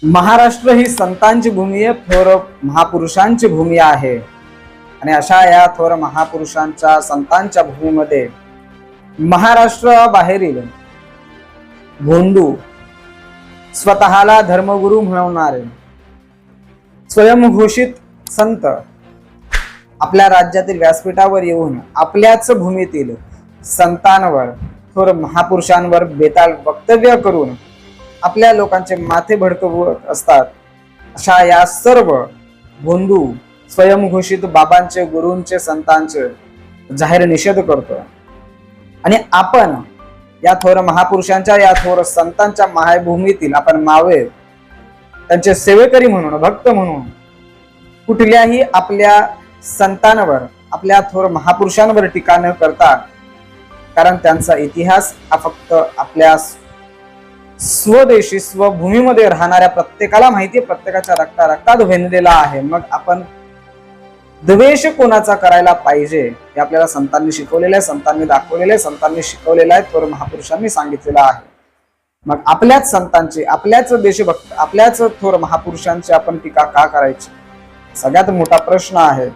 महाराष्ट्र ही संतांची भूमी आहे, थोर महापुरुषांची भूमी आहे. आणि अशा या थोर महापुरुषांच्या संतांच्या भूमीमध्ये महाराष्ट्र बाहेरील भोंदू, स्वतःला धर्मगुरू म्हणवणारे स्वयंघोषित संत आपल्या राज्यातील व्यासपीठावर येऊन आपल्याच भूमीतील संतांवर, थोर महापुरुषांवर बेताल वक्तव्य करून आपल्या लोकांचे माथे भडकवत असतात. अशा या सर्व भोंदू, स्वयंघोषित बाबांचे, गुरूंचे, संतांचे जाहीर निषेध करतो. आणि आपण या थोर महापुरुषांच्या, या थोर संतांच्या मायभूमीतील आपण मावळे, त्यांचे सेवेकरी म्हणून, भक्त म्हणून कुठल्याही आपल्या संतांवर, आपल्या थोर महापुरुषांवर टीका न करता, कारण त्यांचा इतिहास हा फक्त आपल्या स्वदेशी, स्वभूमीमध्ये राहणाऱ्या प्रत्येकाला माहिती आहे, प्रत्येकाच्या रक्तात वेधलेला आहे. मग आपण द्वेष कोणाचा करायला पाहिजे हे आपल्याला संतांनी शिकवलेलं आहे, संतांनी दाखवलेलं आहे, संतांनी शिकवलेलं आहे, थोर महापुरुषांनी सांगितलेलं आहे. मग आपल्याच संतांची, आपल्याच देशभक्त, आपल्याच थोर महापुरुषांची आपण टीका का करायची, सगळ्यात मोठा प्रश्न आहे.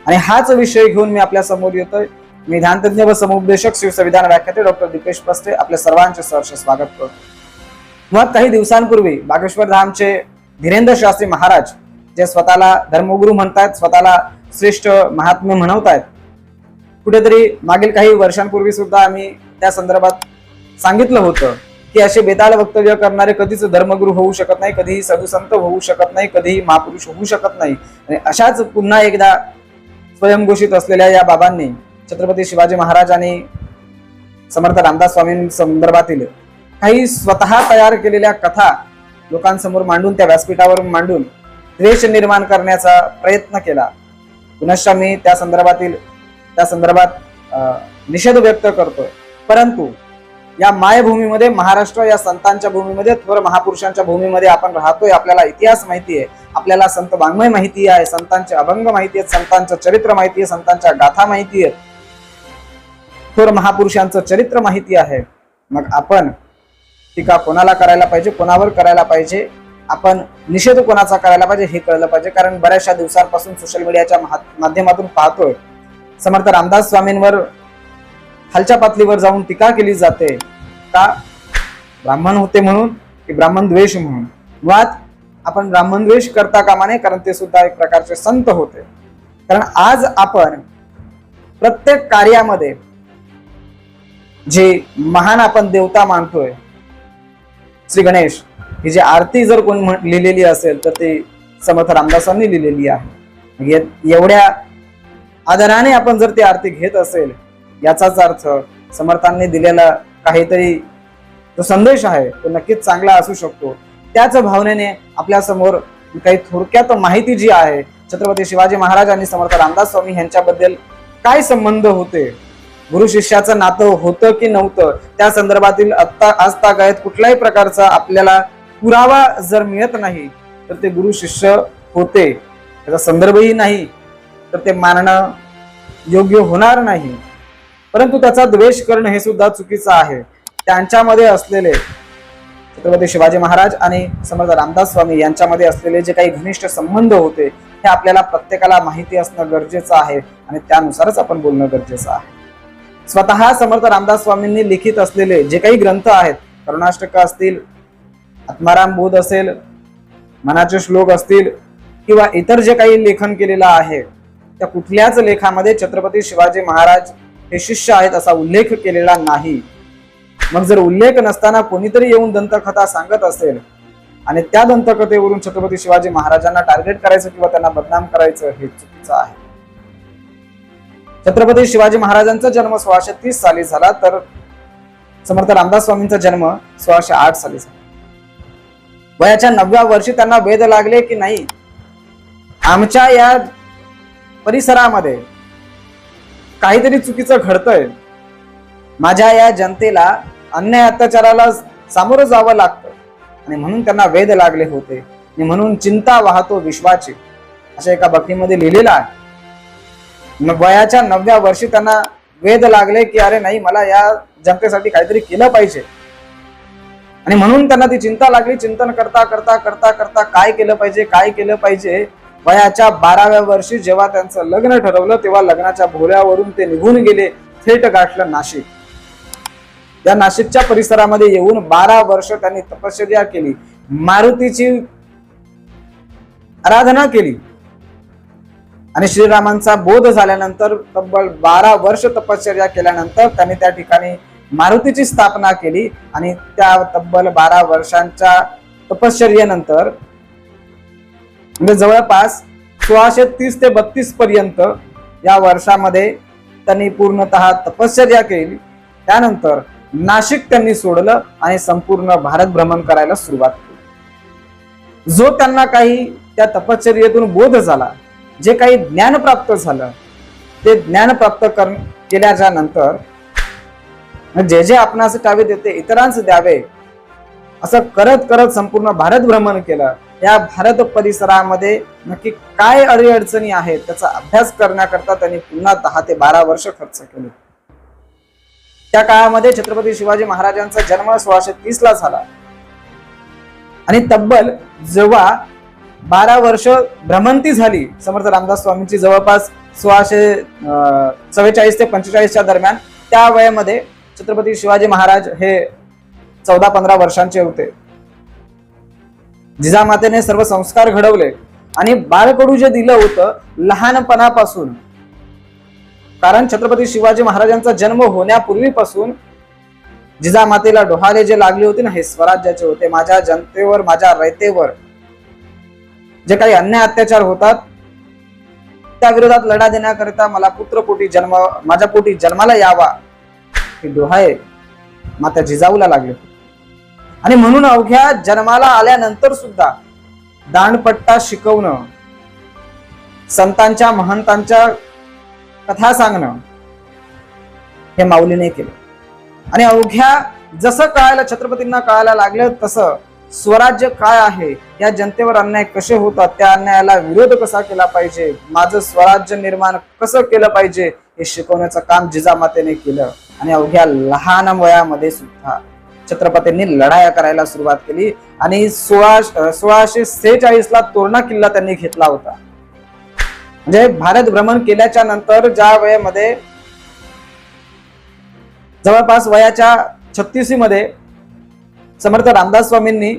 आणि हाच विषय घेऊन मी आपल्या समोर येतोय. मी ध्यानतज्ञ व समुपदेशक श्री संविधान व्याख्याते डॉक्टर दीपेश पस्ते आपल्या सर्वांचे सहर्ष स्वागत करतो. मग काही दिवसांपूर्वी बागेश्वर धामचे धीरेंद्र शास्त्री महाराज, जे स्वतःला धर्मगुरू म्हणतात, स्वतःला श्रेष्ठ महात्मे म्हणवतायत, कुठेतरी मागील काही वर्षांपूर्वी सुद्धा आम्ही त्या संदर्भात सांगितलं होतं की असे बेताल वक्तव्य करणारे कधीच धर्मगुरू होऊ शकत नाही, कधीही साधुसंत होऊ शकत नाही, कधीही महापुरुष होऊ शकत नाही. आणि अशाच पुन्हा एकदा स्वयंघोषित असलेल्या या बाबांनी छत्रपती शिवाजी महाराज आणि समर्थ रामदास स्वामी संदर्भातील काही स्वतः तयार केलेल्या कथा लोकांसमोर मांडून, त्या व्यासपीठावर मांडून द्वेष निर्माण करण्याचा प्रयत्न केला. पुनश्च मी त्या संदर्भात निषेध व्यक्त करतोय. परंतु या मायभूमीमध्ये, महाराष्ट्र या संतांच्या भूमीमध्ये, थोर महापुरुषांच्या भूमीमध्ये आपण राहतोय. आपल्याला इतिहास माहिती आहे, आपल्याला संत वाङ्मय माहिती आहे, संतांचे अभंग माहिती आहेत, संतांचं चरित्र माहिती आहे, संतांच्या गाथा माहिती आहेत, थोर महापुरुषांचं चरित्र माहिती आहे. मग आपण टीका कोणाला करायला पाहिजे, कोणावर करायला पाहिजे, आपण निषेध कोणाचा करायला पाहिजे हे कळलं पाहिजे. कारण बऱ्याचशा दिवसांपासून सोशल मीडियाच्या माध्यमातून पाहतोय समर्थ रामदास स्वामींवर खालच्या पातळीवर जाऊन टीका केली जाते. का? ब्राह्मण होते म्हणून की ब्राह्मण द्वेष म्हणून. मुळात आपण ब्राह्मण द्वेष करता कामा नये, कारण ते सुद्धा एक प्रकारचे संत होते. कारण आज आपण प्रत्येक कार्यामध्ये जे महान आपण देवता मानतोय, श्री गणेश, ही जी आरती जर कोण लिहिलेली असेल तर ते समर्थ रामदासांनी लिहिलेली आहे. एवढ्या आदराने आपण जर ती आरती घेत असेल, याचाच अर्थ समर्थांनी दिलेला काहीतरी जो संदेश आहे तो नक्कीच चांगला असू शकतो. त्याच भावनेने आपल्या समोर काही थोडक्यात माहिती जी आहे, छत्रपती शिवाजी महाराज आणि समर्थ रामदास स्वामी यांच्याबद्दल काय संबंध होते, गुरु शिष्याचं नातं होतं की नव्हतं, त्या संदर्भातील आजतागायत कुठल्याही प्रकारचा आपल्याला पुरावा जर मिळत नाही तर ते गुरु शिष्य होते, त्याचा संदर्भही नाही तर ते मानणं योग्य होणार नाही. परंतु त्याचा द्वेष करणं हे सुद्धा चुकीचं आहे. त्यांच्यामध्ये असलेले छत्रपती शिवाजी महाराज आणि समर्थ रामदास स्वामी यांच्यामध्ये असलेले जे काही घनिष्ठ संबंध होते हे आपल्याला प्रत्येकाला माहिती असणं गरजेचं आहे आणि त्यानुसारच आपण बोलणं गरजेचं आहे. स्वतः समर्थ रामदास स्वामींनी लिखित असलेले जे काही ग्रंथ आहेत, करुणाष्टक असतील, आत्माराम बोध असेल, मनाचे श्लोक असतील, किंवा इतर जे काही लेखन केलेलं आहे, त्या कुठल्याच लेखामध्ये छत्रपती शिवाजी महाराज हे शिष्य आहेत असा उल्लेख केलेला नाही. मग जर उल्लेख नसताना कोणीतरी येऊन दंतकथा सांगत असेल आणि त्या दंतकथेवरून छत्रपती शिवाजी महाराजांना टार्गेट करायचं किंवा त्यांना बदनाम करायचं, हे चुकीचं आहे. छत्रपती शिवाजी महाराजांचा जन्म 1630 साली झाला, तर समर्थ रामदास स्वामींचा जन्म 1608 साली झाला. वयाच्या 9व्या वर्षी त्यांना वेध लागले की नाही, आमच्या या परिसरामध्ये काहीतरी चुकीचं घडतंय, माझ्या या जनतेला अन्याय अत्याचाराला सामोरं जावं लागतं, आणि म्हणून त्यांना वेध लागले होते. आणि म्हणून चिंता वाहतो विश्वाची, अशा एका भक्तीमध्ये लिहिलेलं आहे. वयाच्या 9व्या वर्षी त्यांना वेध लागले की अरे नाही, मला या जनतेसाठी काहीतरी केलं पाहिजे. आणि म्हणून त्यांना ती चिंता लागली. चिंतन करता करता करता करता काय केलं पाहिजे, काय केलं पाहिजे. वयाच्या 12व्या वर्षी जेव्हा त्यांचं लग्न ठरवलं, तेव्हा लग्नाच्या भोऱ्यावरून ते निघून गेले, थेट गाठलं नाशिक. या नाशिकच्या परिसरामध्ये येऊन 12 वर्ष त्यांनी तपश्चर्या केली, मारुतीची आराधना केली. आणि श्रीरामांचा बोध झाल्यानंतर तब्बल 12 वर्ष तपश्चर्या केल्यानंतर त्यांनी त्या ठिकाणी मारुतीची स्थापना केली. आणि त्या तब्बल 12 वर्षांच्या तपश्चर्येनंतर म्हणजे जवळपास 1630 ते 32 पर्यंत या वर्षामध्ये त्यांनी पूर्णतः तपश्चर्या केली. त्यानंतर नाशिक त्यांनी सोडलं आणि संपूर्ण भारत भ्रमण करायला सुरुवात केली. जो त्यांना काही त्या तपश्चर्येतून बोध झाला, जे काही ज्ञान प्राप्त झालं, ते ज्ञान प्राप्त केल्याच्या नंतर जे जे आपणास ठावे देते इतरांस द्यावे, असं करत करत संपूर्ण भारत भ्रमण केलं. या भारत परिसरामध्ये नक्की काय अडीअडचणी आहेत त्याचा अभ्यास करण्याकरता त्यांनी पुन्हा 10 ते 12 वर्ष खर्च केले. त्या काळामध्ये छत्रपती शिवाजी महाराजांचा जन्म 1630 ला झाला. आणि तब्बल जेव्हा 12 वर्ष भ्रमंती झाली समर्थ रामदास स्वामींची, जवळपास 1644 ते 45 दरम्यान, त्या वयामध्ये छत्रपती शिवाजी महाराज हे 14-15 वर्षांचे होते. जिजामातेने सर्व संस्कार घडवले आणि बाळकडू जे दिलं होतं लहानपणापासून, कारण छत्रपती शिवाजी महाराजांचा जन्म होण्यापूर्वीपासून जिजामातेला डोहाळे जे लागले होते ना, हे स्वराज्याचे होते. माझ्या जनतेवर, माझ्या रयतेवर जे काही अन्याय अत्याचार होतात त्या विरोधात लढा देण्याकरिता मला पुत्रपोटी माझ्या पोटी जन्माला यावा, हे डोहाळे माता जिजाऊला लागले. आणि म्हणून अवघ्या जन्माला आल्यानंतर सुद्धा दांडपट्टा शिकवणं, संतांच्या महंतांच्या कथा सांगणं हे माऊलीने केलं. आणि अवघ्या जसं कळायला, छत्रपतींना कळायला लागलं, तसं स्वराज्य काय आहे, या जनतेवर अन्याय कसे होतात, त्या अन्यायाला विरोध कसा केला पाहिजे, माझं स्वराज्य निर्माण कसं केलं पाहिजे, हे शिकवण्याचं काम जिजामातेने केलं. आणि अवघ्या लहान वयामध्ये सुद्धा छत्रपतींनी लढाया करायला सुरुवात केली. आणि 1646 ला तोरणा किल्ला त्यांनी घेतला होता. म्हणजे भारत भ्रमण केल्याच्या नंतर ज्या वयामध्ये जवळपास वयाच्या 36 मध्ये समर्थ रामदास स्वामींनी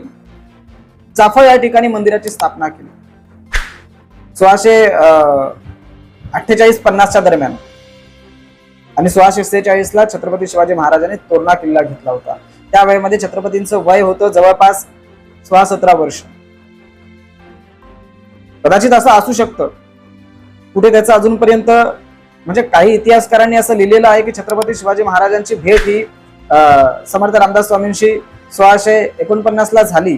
चाफळ या ठिकाणी मंदिराची स्थापना केली. 1648-50 दरम्यान. आणि 1646 ला छत्रपती शिवाजी महाराजांनी तोरणा किल्ला घेतला होता. त्या वयामध्ये छत्रपतींचं वय होतं जवळपास 16-17 वर्ष. कदाचित असं असू शकतं, कुठे त्याचं अजूनपर्यंत म्हणजे काही इतिहासकारांनी असं लिहिलेलं आहे की छत्रपती शिवाजी महाराजांची भेट ही समर्थ रामदास स्वामींशी 1649 ला झाली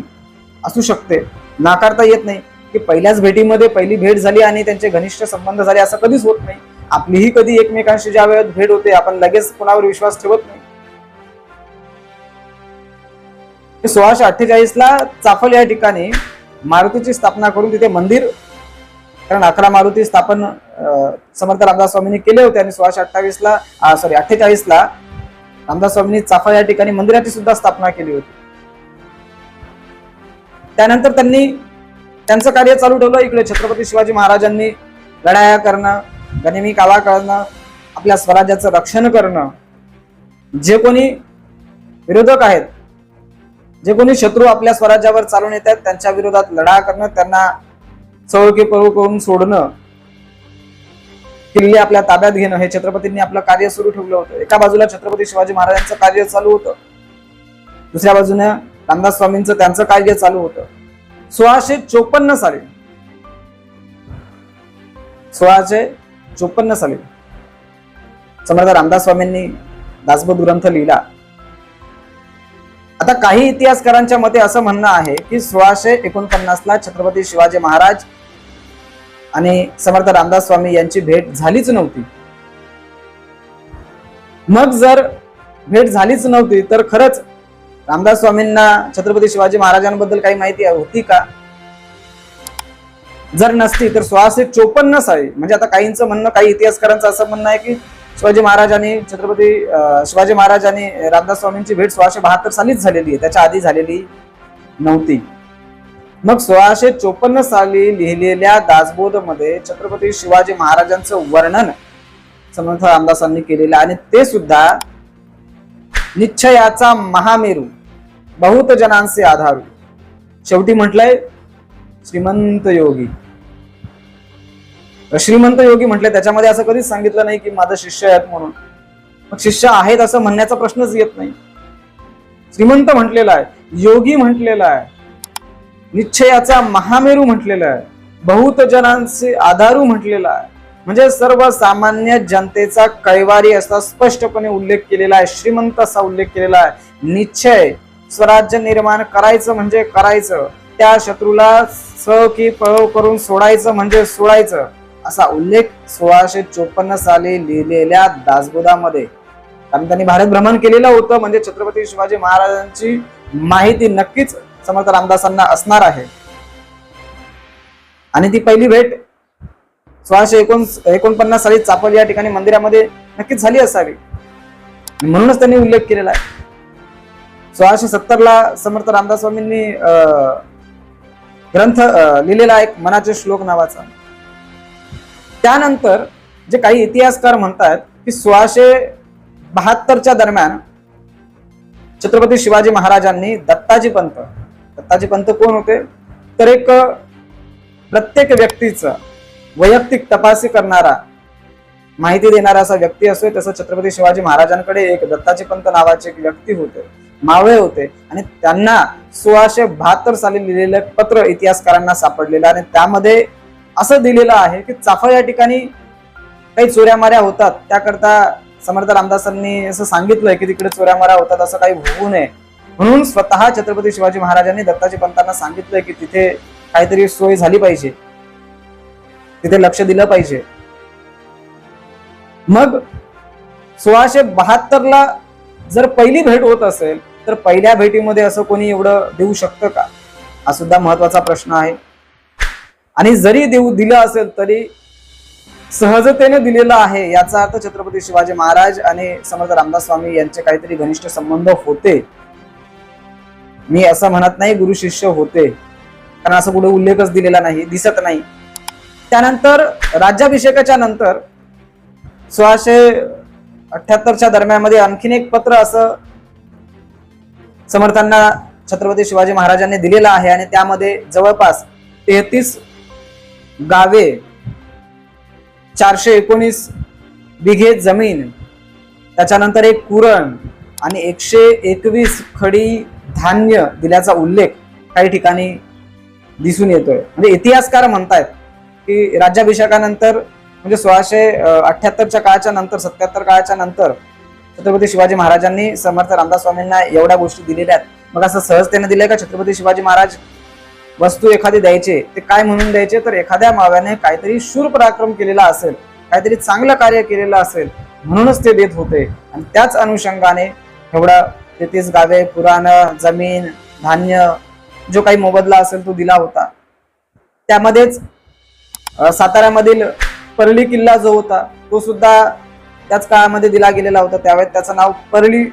असू शकते. नाकारता येत नाही की पहिल्याच भेटीमध्ये पहिली भेट झाली आणि त्यांचे घनिष्ठ संबंध झाले, असं कधीच होत नाही. आपलीही कधी एकमेकांशी ज्या वेळेत भेट होते आपण लगेच कोणावर विश्वास ठेवत नाही. 1648 ला चाफल या ठिकाणी मारुतीची स्थापना करून तिथे मंदिर, कारण 11 मारुती स्थापन समर्थ रामदास स्वामींनी केले होते. आणि 48 ला रामदास स्वामींनी चाफळ या ठिकाणी मंदिराची सुद्धा स्थापना केली होती. त्यानंतर त्यांनी त्यांचं कार्य चालू ठेवलं. इकडे छत्रपती शिवाजी महाराजांनी लढाया करणं, गनिमी कावा करणं, आपल्या स्वराज्याचं रक्षण करणं, जे कोणी विरोधक आहेत, जे कोणी शत्रू आपल्या स्वराज्यावर चालून येत आहेत त्यांच्या विरोधात लढा करणं, त्यांना चौकी पळू करून सोडणं, किल्ले आपल्या ताब्यात घेणं, हे छत्रपतींनी आपलं कार्य सुरू ठेवलं होतं. एका बाजूला छत्रपती शिवाजी महाराजांचं कार्य चालू होतं, दुसऱ्या बाजूने रामदास स्वामींचं त्यांचं कार्य चालू होतं. 1654 साली समर्थ रामदास स्वामींनी दासबोध ग्रंथ लिहिला. आता काही इतिहासकारांच्या मते असं म्हणणं आहे की 1649 ला छत्रपती शिवाजी महाराज आणि समर्थ रामदास स्वामी यांची भेट झालीच नव्हती. मग जर भेट झालीच नव्हती तर खरंच रामदास स्वामींना छत्रपती शिवाजी महाराजांबद्दल काही माहिती होती का? जर नसती तर 1654 साली, म्हणजे आता काहींचं म्हणणं, काही इतिहासकारांचं असं म्हणणं आहे की शिवाजी महाराजांनी शिवाजी महाराजांनी रामदास स्वामींची भेट 1672 सालीच झालेली आहे, त्याच्या आधी झालेली नव्हती. मग 1654 साली लिहिलेल्या दासबोध मध्ये छत्रपती शिवाजी महाराजांचं वर्णन समर्थ रामदासांनी केलेलं आणि ते सुद्धा निश्चयाचा महामेरू बहुत जनांचे आधारू. शेवटी म्हटलंय श्रीमंत योगी. श्रीमंत योगी म्हटले, त्याच्यामध्ये असं कधीच सांगितलं नाही की माझं शिष्य आहेत म्हणून. मग शिष्य आहेत असं म्हणण्याचा प्रश्नच येत नाही. श्रीमंत म्हटलेला आहे, योगी म्हटलेला आहे, निश्चयाचा महामेरू म्हटलेला आहे, बहुत जनांचे आधारू म्हटलेला आहे. म्हणजे सर्वसामान्य जनतेचा कैवारी असा स्पष्टपणे उल्लेख केलेला आहे, श्रीमंत असा उल्लेख केलेला आहे. निश्चय, स्वराज्य निर्माण करायचं म्हणजे करायचं, त्या शत्रूला स की पळव करून सोडायचं म्हणजे सोडायचं, असा उल्लेख 1654 साली लिहिलेल्या दासबोधामध्ये. कारण त्यांनी भारत भ्रमण केलेलं होतं, म्हणजे छत्रपती शिवाजी महाराजांची माहिती नक्कीच समर्थ रामदासांना असणार आहे. आणि ती पहिली भेट 1649 साली चापल या ठिकाणी मंदिरामध्ये नक्कीच झाली असावी, म्हणूनच त्यांनी उल्लेख केलेला आहे. 1670 ला समर्थ रामदास स्वामींनी ग्रंथ लिहिलेला एक मनाचे श्लोक नावाचा. त्यानंतर जे काही इतिहासकार म्हणतात की 1672च्या दरम्यान छत्रपती शिवाजी महाराजांनी दत्ताजी पंत कोण होते तर एक प्रत्येक व्यक्तीचं वैयक्तिक तपासी करणारा, माहिती देणारा असा व्यक्ती असतो. तसं छत्रपती शिवाजी महाराजांकडे एक दत्ताजी पंत नावाचे एक व्यक्ती होते, मावळे होते, आणि त्यांना 1672 साली लिहिलेलं पत्र इतिहासकारांना सापडलेलं. आणि त्यामध्ये असं दिलेलं आहे की चाफळ या ठिकाणी काही चोऱ्या माऱ्या होतात, त्याकरता समर्थ रामदासांनी असं सांगितलंय की तिकडे चोऱ्या माऱ्या होतात, असं काही होऊ नये म्हणून स्वतः छत्रपती शिवाजी महाराजांनी दत्ताजी पंतांना सांगितलंय की तिथे काहीतरी सोय झाली पाहिजे, तिथे लक्ष दिलं पाहिजे. मग 1672 ला जर पहिली भेट होत असेल तर पहिल्या भेटीमध्ये असं कोणी एवढं देऊ शकतं का, हा सुद्धा महत्वाचा प्रश्न आहे. आणि जरी दिलं असेल तरी सहजतेने दिलेलं आहे, याचा अर्थ छत्रपती शिवाजी महाराज आणि समर्थ रामदास स्वामी यांचे काहीतरी घनिष्ठ संबंध होते. मी असं म्हणत नाही गुरु शिष्य होते, कारण असं कुठे उल्लेखच दिलेला नाही, दिसत नाही. त्यानंतर राज्याभिषेकाच्या नंतर 1678च्या दरम्यान आणखीन एक पत्र असं समर्थांना छत्रपती शिवाजी महाराजांनी दिलेलं आहे. आणि त्यामध्ये जवळपास 33 गावे, 419 बिघे जमीन, त्याच्यानंतर एक कुरण आणि 121 खडी धान्य दिल्याचा उल्लेख काही ठिकाणी दिसून येतोय. म्हणजे इतिहासकार म्हणतायत की राज्याभिषेकानंतर म्हणजे 1678च्या काळाच्या नंतर, 77 काळाच्या नंतर छत्रपती शिवाजी महाराजांनी समर्थ रामदास स्वामींना एवढ्या गोष्टी दिलेल्या आहेत. मग असं सहजतेने दिलंय का छत्रपती शिवाजी महाराज वस्तू एखादी द्यायचे, ते काय म्हणून द्यायचे तर एखाद्या माव्याने काहीतरी शूर पराक्रम केलेला असेल, काहीतरी चांगलं कार्य केलेलं असेल म्हणूनच ते देत होते. आणि त्याच अनुषंगाने एवढा 33 गावे, पुराण, जमीन, धान्य, जो काही मोबदला असेल तो दिला होता. त्यामध्येच साताऱ्यामधील परळी किल्ला जो होता तो सुद्धा त्याच काळामध्ये दिला गेलेला होता. त्यावेळेस त्याचं नाव परळी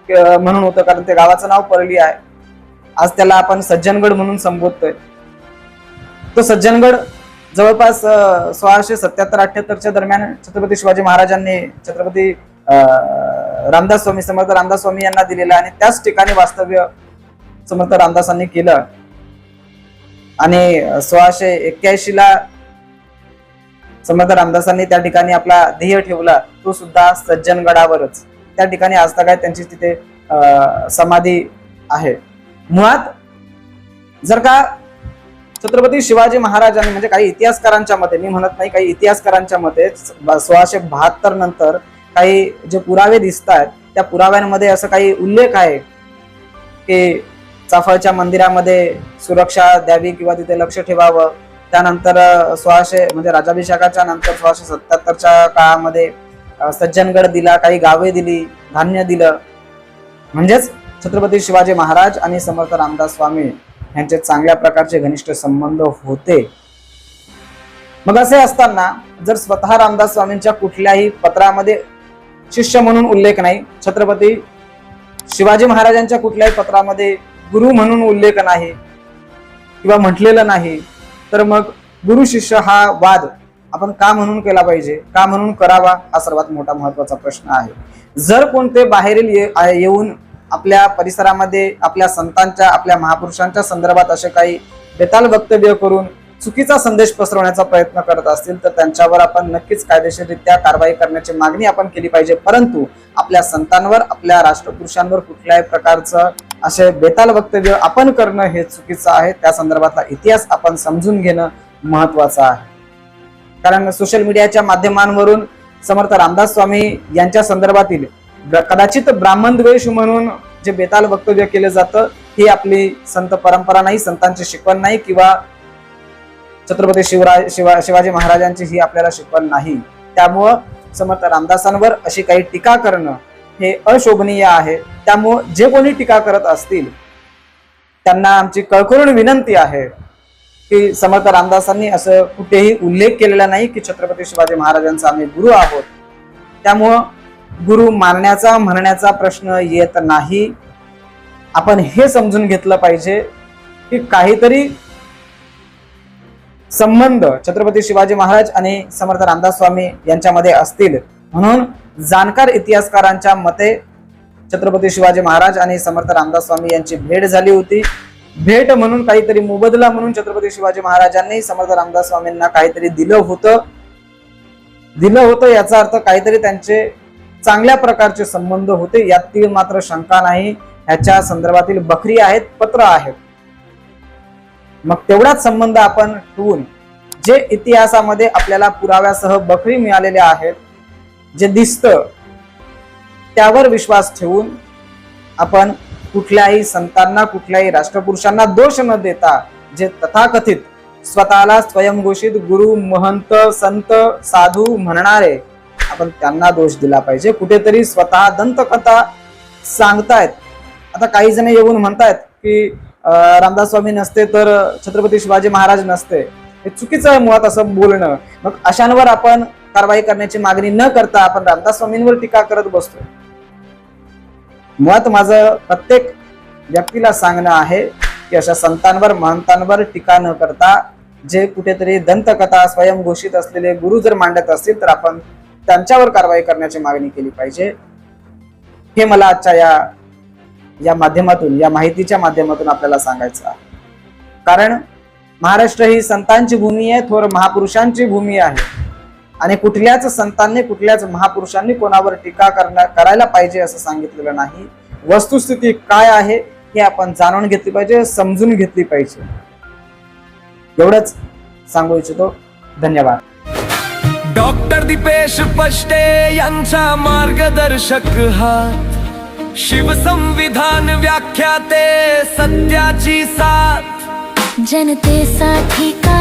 म्हणून होतं, कारण ते गावाचं नाव परळी आहे. आज त्याला आपण सज्जनगड म्हणून संबोधतोय. तो सज्जनगड जवळपास 1677-78च्या दरम्यान छत्रपती शिवाजी महाराजांनी छत्रपती रामदास स्वामी, समर्थ रामदास स्वामी यांना दिलेला आणि त्याच ठिकाणी वास्तव्य समर्थ रामदासांनी केलं. आणि 1681 ला समर्थ रामदासांनी त्या ठिकाणी आपला ध्येय ठेवला, तो सुद्धा सज्जनगडावरच. त्या ठिकाणी आज तक त्यांची तिथे समाधी आहे. मुळात जर का छत्रपती शिवाजी महाराजांनी, म्हणजे काही इतिहासकारांच्या मते, मी म्हणत नाही, काही इतिहासकारांच्या मते 1672 नंतर काही जे पुरावे दिसत आहेत त्या पुराव्यांमध्ये असं काही उल्लेख आहे की चाफळच्या मंदिरामध्ये सुरक्षा द्यावी किंवा तिथे लक्ष ठेवावं. त्यानंतर 1600 म्हणजे राज्याभिषेकाच्या नंतर 1677च्या काळामध्ये सज्जनगड दिला, काही गावे दिली, धान्य दिलं. म्हणजेच छत्रपती शिवाजी महाराज आणि समर्थ रामदास स्वामी यांचे चांगल्या प्रकारचे घनिष्ठ संबंध होते. मग असे असताना जर स्वतः रामदास स्वामींच्या कुठल्याही पत्रामध्ये शिष्य म्हणून उल्लेख नाही, छत्रपती शिवाजी महाराजांच्या कुठल्याही पत्रामध्ये गुरु म्हणून उल्लेख नाही किंवा म्हटलेलं नाही, तर मग गुरु शिष्य हा वाद आपण का म्हणून केला पाहिजे, का म्हणून करावा, हा सर्वात मोठा महत्वाचा प्रश्न आहे. जर कोणते बाहेरील येऊन आपल्या परिसरामध्ये आपल्या संतांच्या आपल्या महापुरुषांच्या संदर्भात असे काही बेताल वक्तव्य करून चुकीचा संदेश पसरवण्याचा प्रयत्न करत असतील तर त्यांच्यावर आपण नक्कीच कायदेशीररित्या कारवाई करण्याची मागणी आपण केली पाहिजे. परंतु आपल्या संतांवर आपल्या राष्ट्रपुरुषांवर कुठल्याही प्रकारचं असे बेताल वक्तव्य आपण करणं हे चुकीचं आहे. त्या संदर्भातला इतिहास आपण समजून घेणं महत्वाचं आहे. कारण सोशल मीडियाच्या माध्यमांवरून समर्थ रामदास स्वामी यांच्या संदर्भातील कदाचित ब्राह्मण द्वेष म्हणून जे बेताल वक्तव्य केलं जातं ही आपली संत परंपरा नाही, संतांची शिकवण नाही किंवा छत्रपती शिवाजी महाराजांची ही आपल्याला शिकवण नाही. त्यामुळं समर्थ रामदासांवर अशी काही टीका करणं हे अशोभनीय आहे. त्यामुळं जे कोणी टीका करत असतील त्यांना आमची कळकळून विनंती आहे की समर्थ रामदासांनी असं कुठेही उल्लेख केलेला नाही की छत्रपती शिवाजी महाराजांचा आम्ही गुरु आहोत. त्यामुळं गुरु मानण्याचा म्हणण्याचा प्रश्न येत नाही. आपण हे समजून घेतलं पाहिजे की काहीतरी संबंध छत्रपती शिवाजी महाराज आणि समर्थ रामदास स्वामी यांच्यामध्ये असतील. म्हणून जाणकार इतिहासकारांच्या मते छत्रपती शिवाजी महाराज आणि समर्थ रामदास स्वामी यांची भेट झाली होती. भेट म्हणून काहीतरी मोबदला म्हणून छत्रपती शिवाजी महाराजांनी समर्थ रामदास स्वामींना काहीतरी दिलं होतं याचा अर्थ काहीतरी त्यांचे चांगल्या प्रकारचे संबंध होते, यातील मात्र शंका नाही. ह्याच्या संदर्भातील बखरी आहेत, पत्र आहेत. मग तेवढाच संबंध आपण ठेवून जे इतिहासामध्ये आपल्याला पुराव्यासह बखरी मिळालेल्या आहेत, जे दिसतं त्यावर विश्वास ठेवून आपण कुठल्याही संतांना कुठल्याही राष्ट्रपुरुषांना दोष न देता जे तथाकथित स्वतःला स्वयंघोषित गुरु महंत संत साधू म्हणणारे आपण त्यांना दोष दिला पाहिजे. कुठेतरी स्वतः दंतकथा सांगतायत. आता काही जण येऊन म्हणतायत की रामदास स्वामी नसते तर छत्रपती शिवाजी महाराज नसते. हे चुकीचं आहे मुळात असं बोलणं. मग अशांवर आपण कारवाई करण्याची मागणी न करता आपण रामदास स्वामींवर टीका करत बसतोय. मुळात माझं प्रत्येक व्यक्तीला सांगणं आहे की अशा संतांवर महंतांवर टीका न करता जे कुठेतरी दंतकथा स्वयंघोषित असलेले गुरु जर मांडत असतील तर आपण त्यांच्यावर कारवाई करण्याची मागणी केली पाहिजे. हे मला आजच्या या माध्यमातून या माहितीच्या माध्यमातून आपल्याला सांगायचं आहे. कारण महाराष्ट्र ही संतांची भूमी आहे, थोर महापुरुषांची भूमी आहे आणि कुठल्याच संतांनी कुठल्याच महापुरुषांनी कोणावर टीका करायला पाहिजे असं सांगितलेलं नाही. वस्तुस्थिती काय आहे हे आपण जाणून घेतली पाहिजे, समजून घेतली पाहिजे. एवढंच सांगू इच्छितो. धन्यवाद. डॉक्टर दीपेश पष्टे यांचा मार्गदर्शक हात, शिवसंविधान व्याख्याते सत्याची साथ, जनतेसाठी का